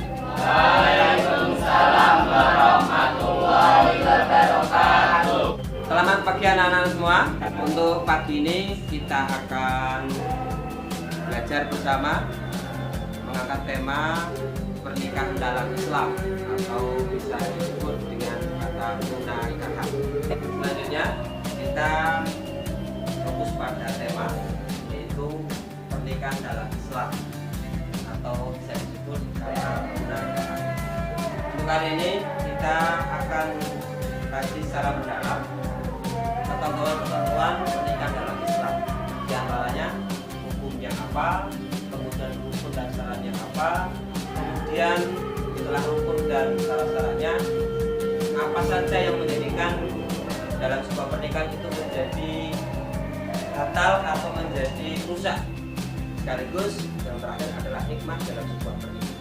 Waalaikumsalam warahmatullahi wabarakatuh. Selamat pagi anak-anak semua. Untuk pagi ini kita akan belajar bersama mengangkat tema pernikahan dalam Islam atau bisa disebut dengan kata munakahat. Selanjutnya kita fokus pada tema yaitu pernikahan dalam Islam atau bisa disebut kata munakahat. Untuk kali ini kita akan kasih secara mendalam ketentuan-ketentuan pernikahan dalam Islam, di antaranya hukumnya apa, kemudian rukun dan syaratnya apa, kemudian setelah rukun dan syarat-syaratnya apa saja yang menjadikan dalam sebuah pernikahan itu menjadi batal atau menjadi rusak, sekaligus yang terakhir adalah hikmah dalam sebuah pernikahan.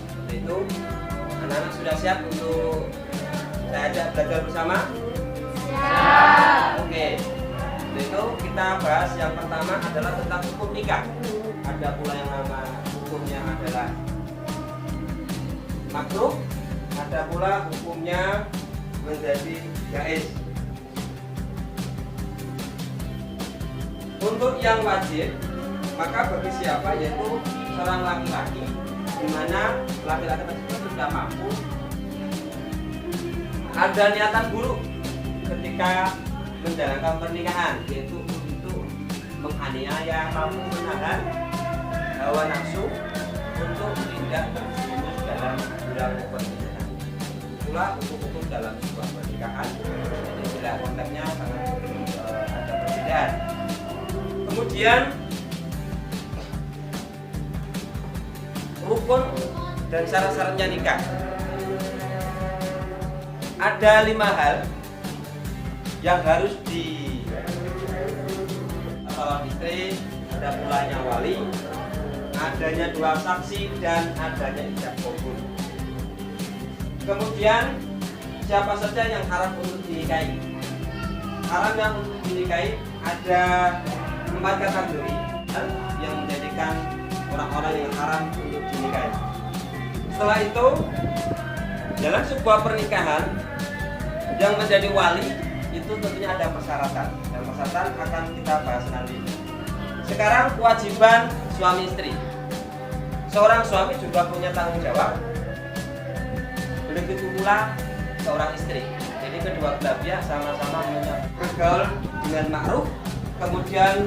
Seperti itu, anak-anak sudah siap untuk saya ajak belajar bersama? Oke, itu kita bahas yang pertama adalah tentang hukum nikah. Ada pula yang nama hukumnya adalah makruh, ada pula hukumnya menjadi jaiz. Untuk yang wajib, maka bagi siapa yaitu seorang laki-laki, di mana laki-laki tersebut sudah mampu, ada niatan buruk ketika menjalankan pernikahan, yaitu untuk menganiaya, mampu menahan hawa nafsu untuk tidak terjerumus dalam jurang pernikahan. Itulah hukum-hukum dalam sebuah pernikahan. Jadi tidak konteksnya sangat ada perbedaan. Kemudian rukun dan syarat-syaratnya nikah. Ada 5 hal yang harus di calon istri, ada pulanya wali, adanya 2 saksi, dan adanya ijab kabul. Kemudian siapa saja yang haram untuk dinikahi? Haram yang untuk dinikahi ada 4 kategori yang menjadikan orang-orang yang haram untuk dinikahi. Setelah itu, dalam sebuah pernikahan yang menjadi wali itu tentunya ada persyaratan, dan persyaratan akan kita bahas nanti. Sekarang kewajiban suami istri. Seorang suami juga punya tanggung jawab, begitu pula seorang istri. Jadi kedua belah pihak sama-sama bergaul dengan ma'ruf, kemudian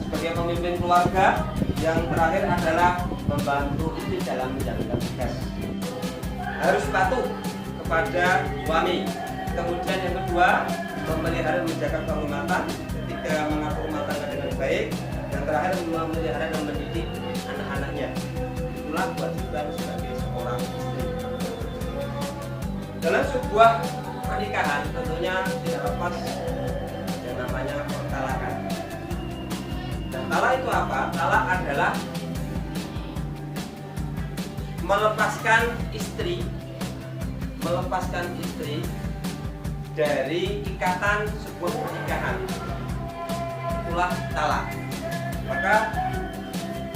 sebagai pemimpin keluarga, yang terakhir adalah membantu istri dalam menjalankan tugas. Harus patuh kepada suami. Kemudian yang kedua, memelihara menjaga kehormatan ketika mengatur rumah tangga dengan baik. Yang terakhir, memelihara dan mendidik anak-anaknya. Itulah kewajiban sebagai seorang istri. Dalam sebuah pernikahan tentunya tidak lepas yang namanya pertalakan. Dan talak itu apa? Talak adalah melepaskan istri dari ikatan sebuah pernikahan. Itulah talak. Maka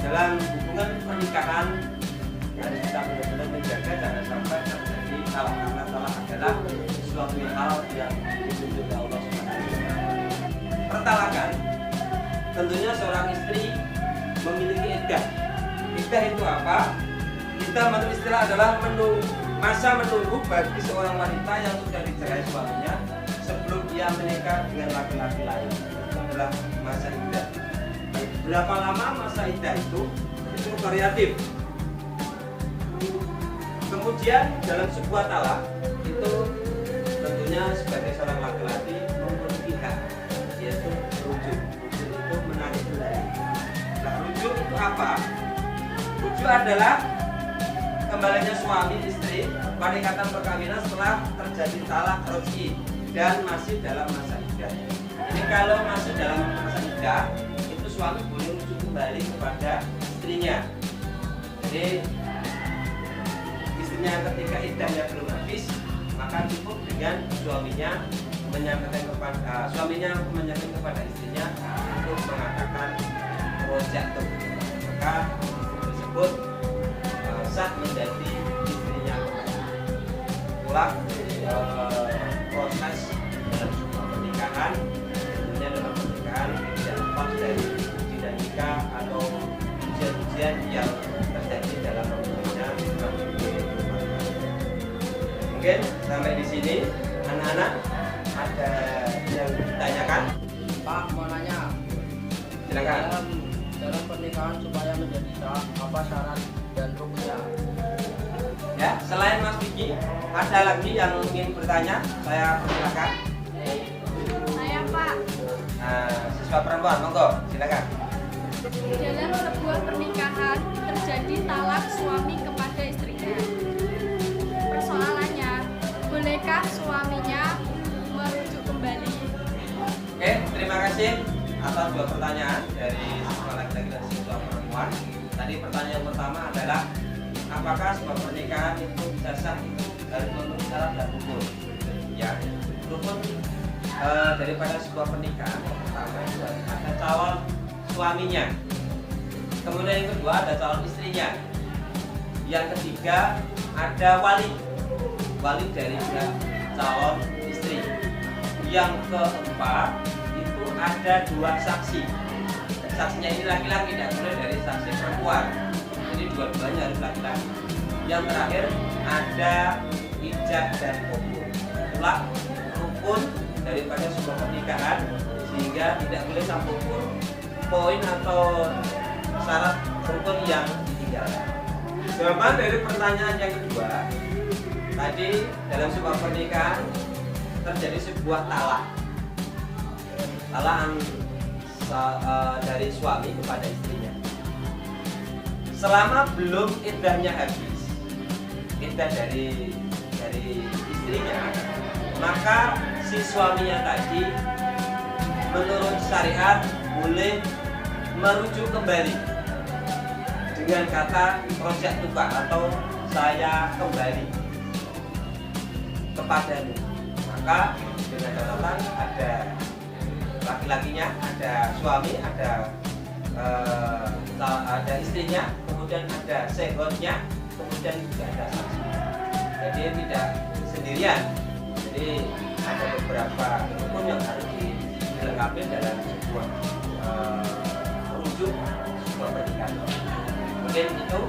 dalam hubungan pernikahan harus kita benar-benar menjaga jangan sampai terjadi talak, karena talak adalah suatu hal yang ditunjuk oleh Allah SWT. Pertalakan, tentunya seorang istri memiliki iddah. Iddah itu apa? Iddah menurut istilah adalah masa menunggu bagi seorang wanita yang sudah dicerai suaminya sebelum dia menikah dengan laki-laki lain. Itu adalah masa iddah. Berapa lama masa iddah itu variatif. Kemudian dalam sebuah talak itu tentunya sebagai seorang laki-laki memiliki hak, yaitu rujuk. Rujuk itu menarik kembali. Nah, rujuk itu apa? Rujuk adalah kembalinya suami istri pada ikatan perkawinan setelah terjadi talak roj'i dan masih dalam masa iddah. Jadi kalau masih dalam masa iddah, itu suami boleh rujuk kembali kepada istrinya. Jadi istrinya ketika iddahnya belum habis, maka cukup dengan suaminya menyampaikan kepada istrinya untuk mengatakan roja'tu. Maka istri tersebut sah menjadi menolak proses dalam sebuah pernikahan, tentunya dalam pernikahan tidak lepas dari dinamika atau ujian-ujian yang terjadi dalam pembangunan rumah tangga. Mungkin sampai di sini anak-anak ada yang ditanyakan? Pak, mau nanya. Silakan. Dalam pernikahan supaya menjadi sah, apa syarat dan rukunnya? Ya, selain Mas Vicky, ada lagi yang ingin bertanya? Saya persilakan. Saya Pak, Siswa perempuan, monggo, silakan. dalam sebuah pernikahan terjadi talak suami kepada istrinya. Persoalannya, bolehkah suaminya merujuk kembali? Oke, terima kasih atas dua pertanyaan dari siswa laki-laki dan siswa perempuan. Tadi pertanyaan pertama adalah apakah sebuah pernikahan itu bisa sah itu harus memenuhi syarat dan rukun? Ya, rukun daripada sebuah pernikahan yang pertama itu ada calon suaminya, kemudian yang kedua ada calon istrinya, yang ketiga ada wali dari calon istri, yang keempat itu ada dua saksi. Saksinya ini laki-laki, tidak boleh dari saksi perempuan, jadi dua-duanya harus laki-laki. Yang terakhir ada ijab dan kabul. Itulah rukun daripada sebuah pernikahan, sehingga tidak boleh sampai poin atau syarat rukun yang ditinggalkan. Jawaban dari pertanyaan yang kedua, tadi dalam sebuah pernikahan terjadi sebuah talak dari suami kepada istrinya. Selama belum iddahnya habis, iddah dari istrinya, maka si suaminya tadi menurut syariat boleh merujuk kembali dengan kata rojak tukar atau saya kembali kepadamu. Maka dengan catatan ada laki-lakinya, ada suami, ada istrinya, kemudian ada sehodnya, kemudian juga ada saksi. Jadi tidak sendirian. Jadi ada beberapa rukun yang harus dilengkapi dalam sebuah merujuk sebuah pernikahan. Mungkin itu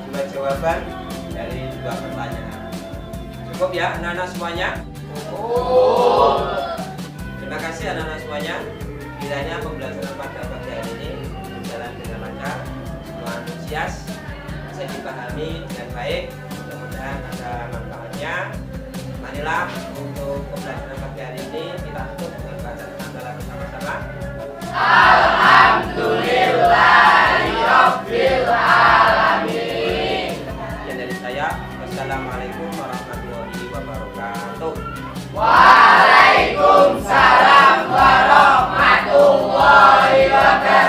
dua jawaban dari dua pertanyaan. Cukup ya anak-anak semuanya? Terima kasih anak-anak semuanya. Kiranya pembelajaran pada pagi hari ini berjalan dengan lancar, semua antusias, bisa dipahami dengan baik. Mudah-mudahan ada manfaatnya. Marilah untuk pembelajaran pagi hari ini kita tutup dengan bacaan hamdalah bersama-sama. Alhamdulillahirabbil alamin. Sekian dari saya. Wassalamualaikum warahmatullahi wabarakatuh. Waalaikumsalam warahmatullahi wabarakatuh.